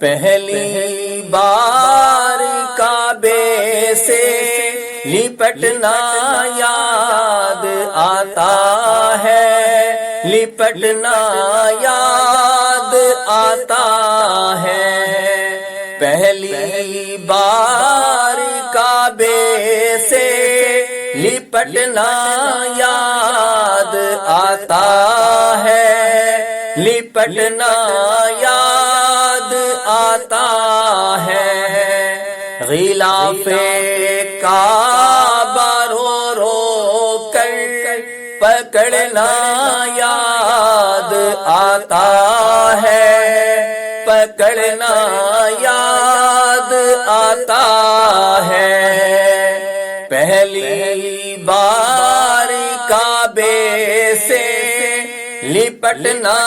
پہلی بار کعبے سے لپٹنا یاد آتا ہے، لپٹنا یاد آتا ہے۔ پہلی بار کعبے سے لپٹنا یاد آتا ہے، لپٹنا یاد آتا ہے۔ غلاف کعبہ رو رو کر پکڑنا یاد آتا ہے، پکڑنا یاد آتا ہے۔ پہلی بار کعبے سے لپٹنا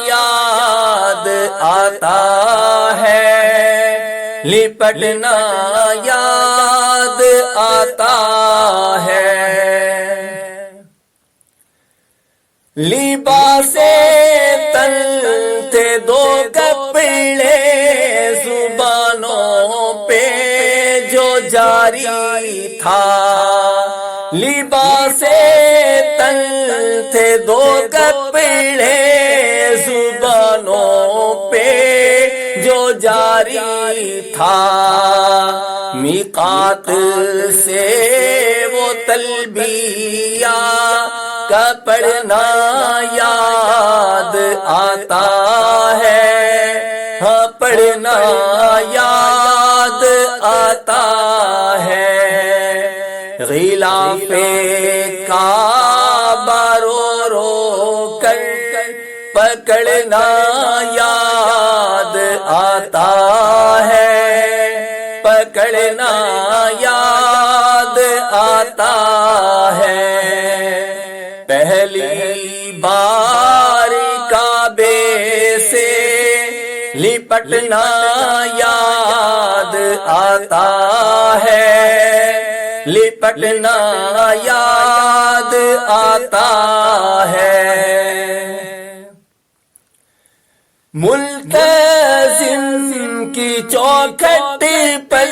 یاد آتا ہے، لپٹنا یاد آتا ہے۔ لباس تن تھے دو کپڑے زبانوں پہ جو جاری تھا، لباس تن تھے دو کپڑے زبانوں پہ جو جاری تھا۔ میقات سے وہ تلبیہ کا پڑھنا یاد آتا ہے، ہاں پڑھنا یاد آتا ہے۔ غلاف کعبہ رو رو کر پکڑنا یاد آتا ہے، پکڑنا یاد آتا ہے۔ پہلی بار کعبے سے لپٹنا یاد آتا ہے، لپٹنا یاد آتا ہے۔ ملتزم کی چوکھٹ پر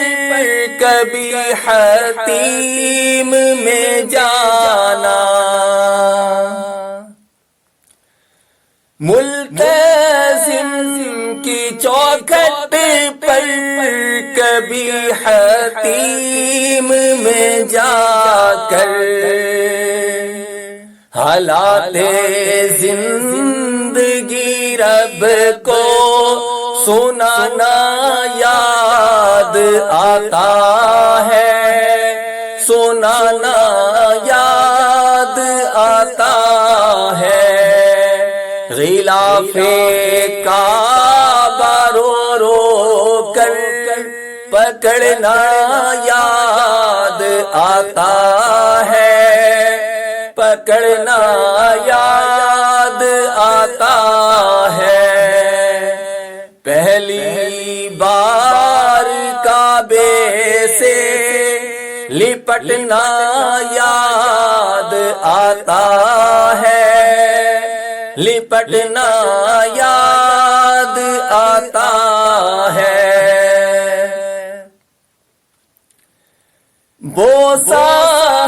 کبھی حتیم میں جانا، ملتزم کی چوکھٹ پر کبھی حتیم میں جا کر حالات زندگی رب کو سنانا یاد آتا ہے، سنانا یاد آتا ہے۔ غلاف کعبہ رو رو کر پکڑنا یاد آتا ہے، پکڑنا یاد آتا ہے۔ پہلی بار کعبے سے لپٹنا یاد آتا ہے، لپٹنا یاد آتا ہے۔ بوسہ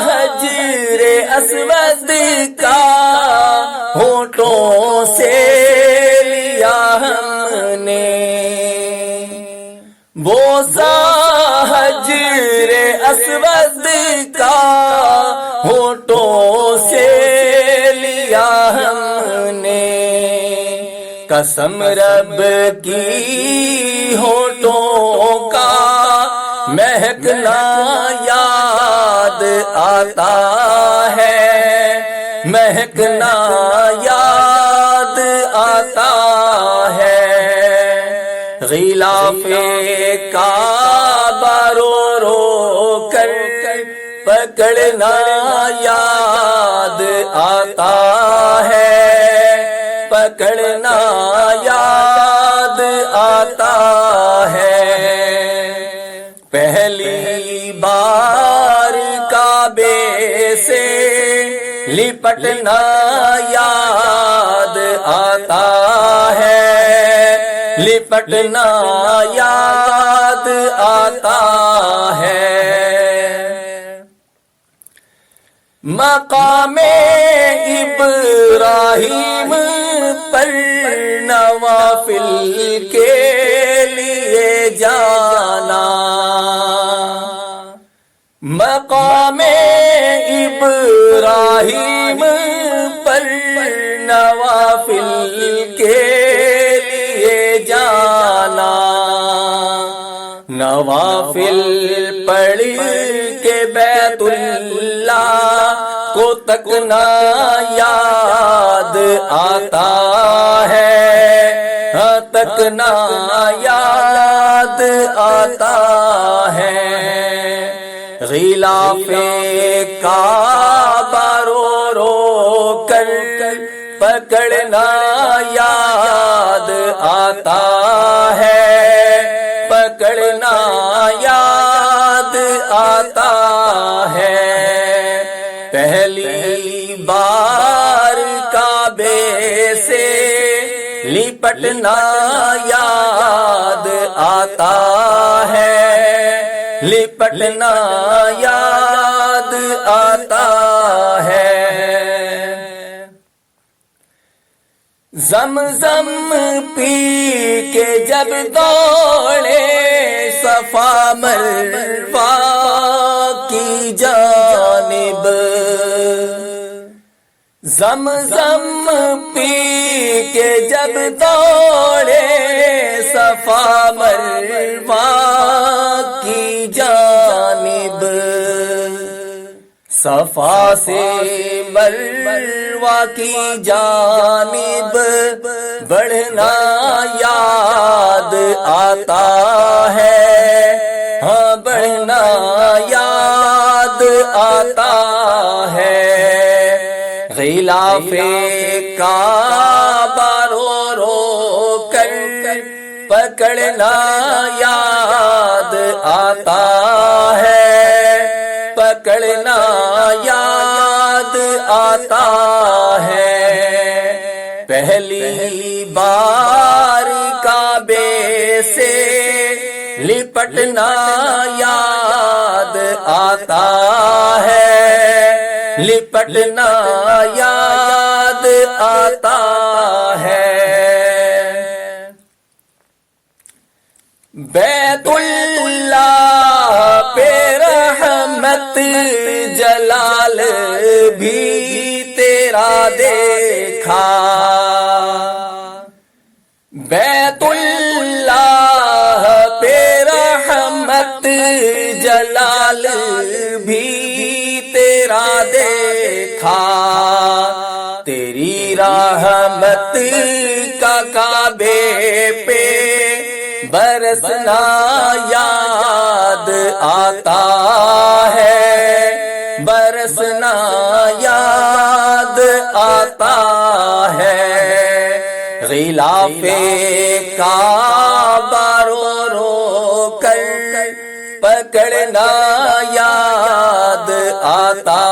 حجر اسود کا ہونٹوں سے لیا ہم نے، بوسہ حجر اسود کا ہونٹوں سے لیا ہم نے۔ قسم رب کی ہونٹوں کا مہکنا یاد آتا ہے، مہکنا یاد آتا ہے۔ غلاف کعبہ رو رو کر پکڑنا یاد آتا ہے، پکڑنا یاد آتا ہے۔ پہلی بار کعبے سے لپٹنا یاد آتا ہے، لپٹنا یاد آتا ہے۔ مقام ابراہیم پر نوافل کے لیے جانا، مقام ابراہیم پر نوافل کے لیے جانا، نوافل پڑھ کے بیت اللہ کو تکنا یاد آتا ہے، تکنا یاد آتا ہے۔ غلاف کعبہ رو رو کر پکڑنا یاد آتا ہے، پکڑنا یاد آتا ہے۔ پہلی بار کعبے سے لپٹنا یاد آتا ہے، لپٹنا یاد آتا ہے۔ زمزم پی کے جب دوڑے صفا مروہ کی جانب، زمزم پی کے جب دوڑے صفا مروہ کی جانب، صفا سے مروہ کی جانب بڑھنا یاد آتا ہے، ہاں بڑھنا یاد آتا ہے۔ غلاف کعبہ رو رو کر پکڑنا یاد آتا ہے، پکڑنا یاد آتا ہے۔ پہلی بار کعبے سے لپٹنا یاد آتا ہے، لپٹنا یاد آتا ہے۔ بیت اللہ پہ رحمت جلال بھی تیرا دیکھا، بیت اللہ پہ رحمت جلال بھی تیرا دیکھا، تیری رحمت کا کعبے پہ برسنا یاد آتا ہے، برسنا یاد آتا ہے۔ غلاف کعبہ رو رو کر پکڑنا یاد آتا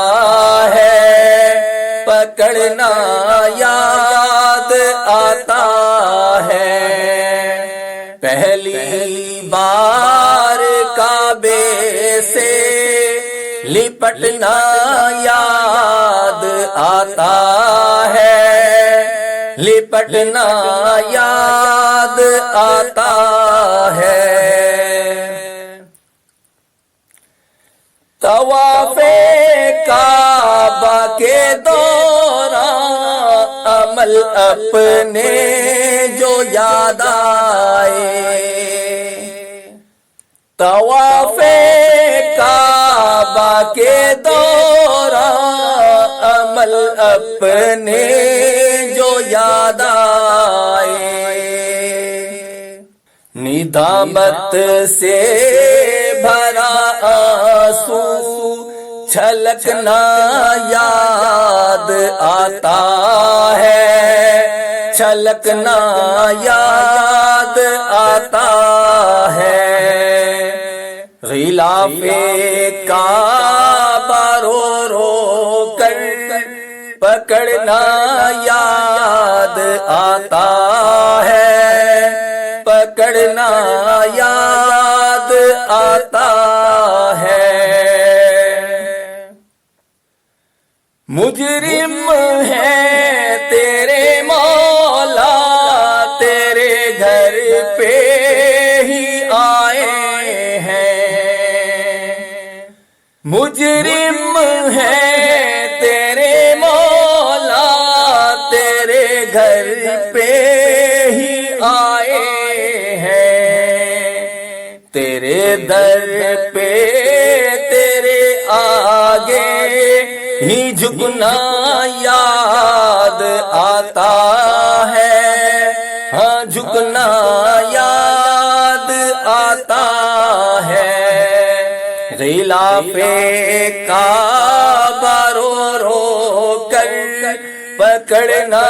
ہے، پکڑنا یاد آتا ہے۔ پہلی بار کعبے سے لپٹنا یاد آتا ہے، لپٹنا یاد آتا ہے۔ طواف کعبہ کے دوران عمل اپنے جو یاد آئے، طواف کعبہ کے دوران عمل اپنے جو یاد آئے، ندامت سے بھرا آنسو چھلکنا یاد آتا ہے، چھلکنا یاد آتا ہے۔ غلاف کعبہ رو رو کر پکڑنا یاد آتا ہے، مجرم ہے تیرے مولا، تیرے گھر پہ ہی آئے ہیں، مجرم ہے تیرے مولا، تیرے گھر پہ ہی آئے ہیں، تیرے در پہ تیرے آگے ہی جھکنا یاد آتا ہے، ہاں جھکنا یاد آتا ہے، غلاف کعبہ رو رو کر پکڑنا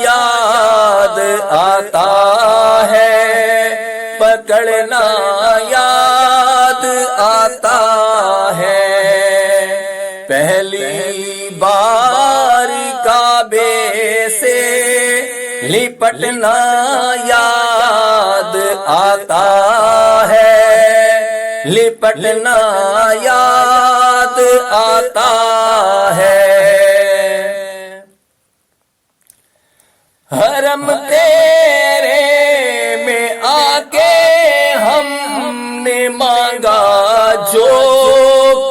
یاد آتا ہے، پکڑنا یاد آتا ہے، پہلی بار کعبے سے لپٹنا یاد آتا ہے، لپٹنا یاد آتا ہے، حرم تیرے میں آ کے ہم نے مانگا جو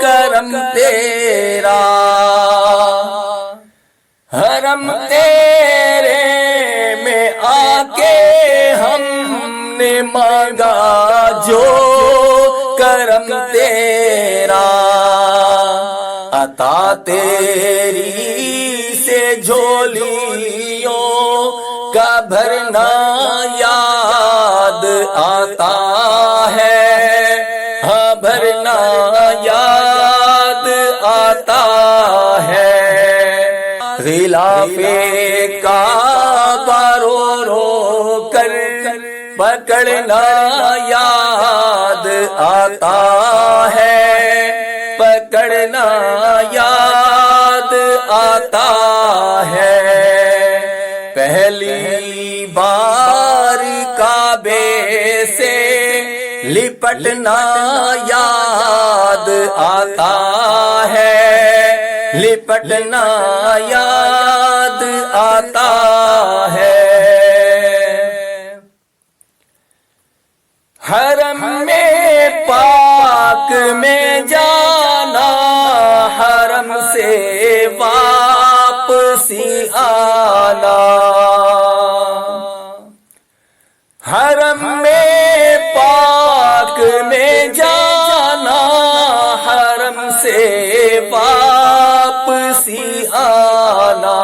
کرم تیرا، حرم تیرے میں آ کے ہم نے مانگا جو کرم تیرا، عطا تیری سے جھولیوں کا بھرنا یاد آتا ہے، ہاں بھرنا یاد آتا ہے، غلاف کعبہ رو رو کر پکڑنا یاد آتا ہے، پکڑنا یاد آتا ہے، پہلی بار کعبے سے لپٹنا یاد آتا ہے، لپٹنا یاد آتا ہے، حرم میں پاک میں جانا، حرم سے واپسی آنا، حرم میں پاک میں جانا، حرم سے واپسی آنا،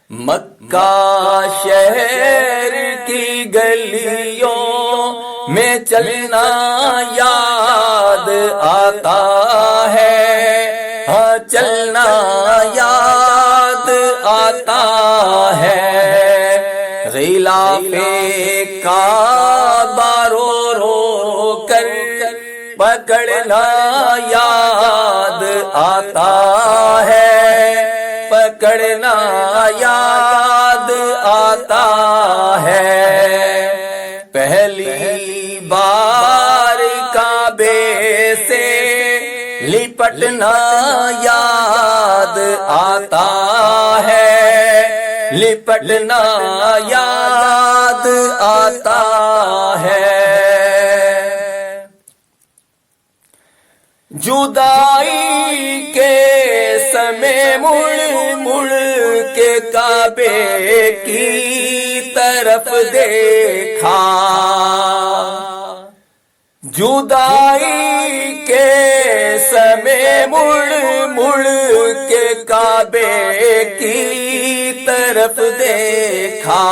مکہ شہر کی گلیوں میں چلنا یاد آتا ہے، ہاں چلنا یاد آتا ہے، غلاف کعبہ رو رو کر پکڑنا یاد آتا ہے، پکڑنا یاد آتا ہے، پہلی بار کعبے سے لپٹنا یاد آتا ہے، لپٹنا یاد آتا ہے، جدائی کے سمے مڑ مڑ کے کعبے کی طرف دیکھا، جدائی کے سمے مڑ مڑ کے کعبے کی طرف دیکھا،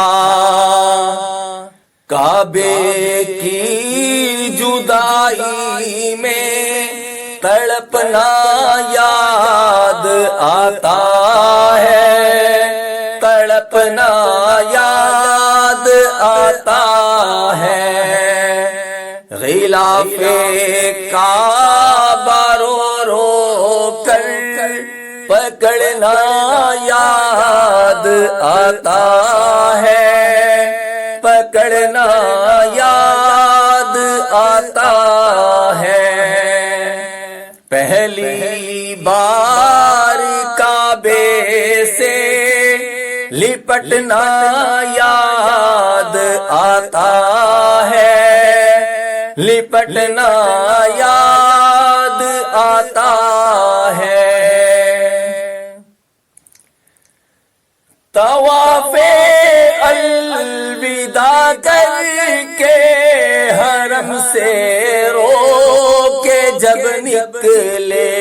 کعبے کی جدائی میں تڑپنا یاد آتا ہے، تڑپنا یاد آتا ہے، غلاف کعبہ رو رو کر پکڑنا یاد آتا ہے، پکڑنا یاد آتا ہے، پہلی بار لپٹنا یاد آتا ہے، لپٹنا یاد آتا ہے۔ طواف الوداع کر کے حرم سے رو کے جب نکلے،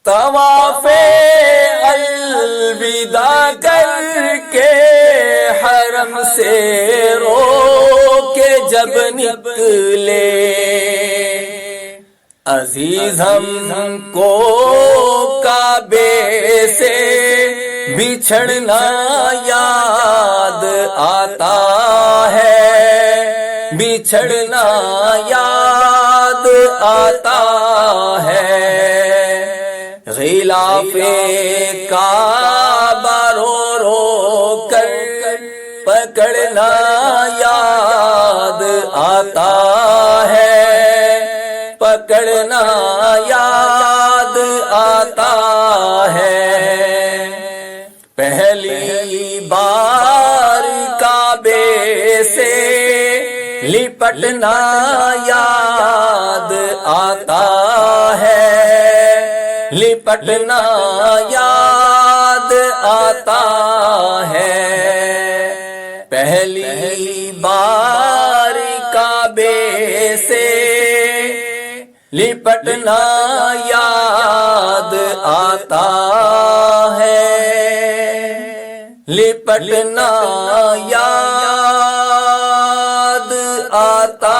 طواف الوداع کر کے حرم سے رو کے جب نکلے، عزیز ہم کو کعبے سے بچھڑنا یاد آتا ہے، بچھڑنا یاد آتا ہے۔ غلاف کعبہ رو رو کر پکڑنا یاد آتا ہے، پکڑنا یاد آتا ہے۔ پہلی بار کعبے سے لپٹنا یاد آتا ہے، لپٹنا یاد آتا ہے۔ پہلی بار کعبے سے لپٹنا یاد آتا ہے، لپٹنا یاد آتا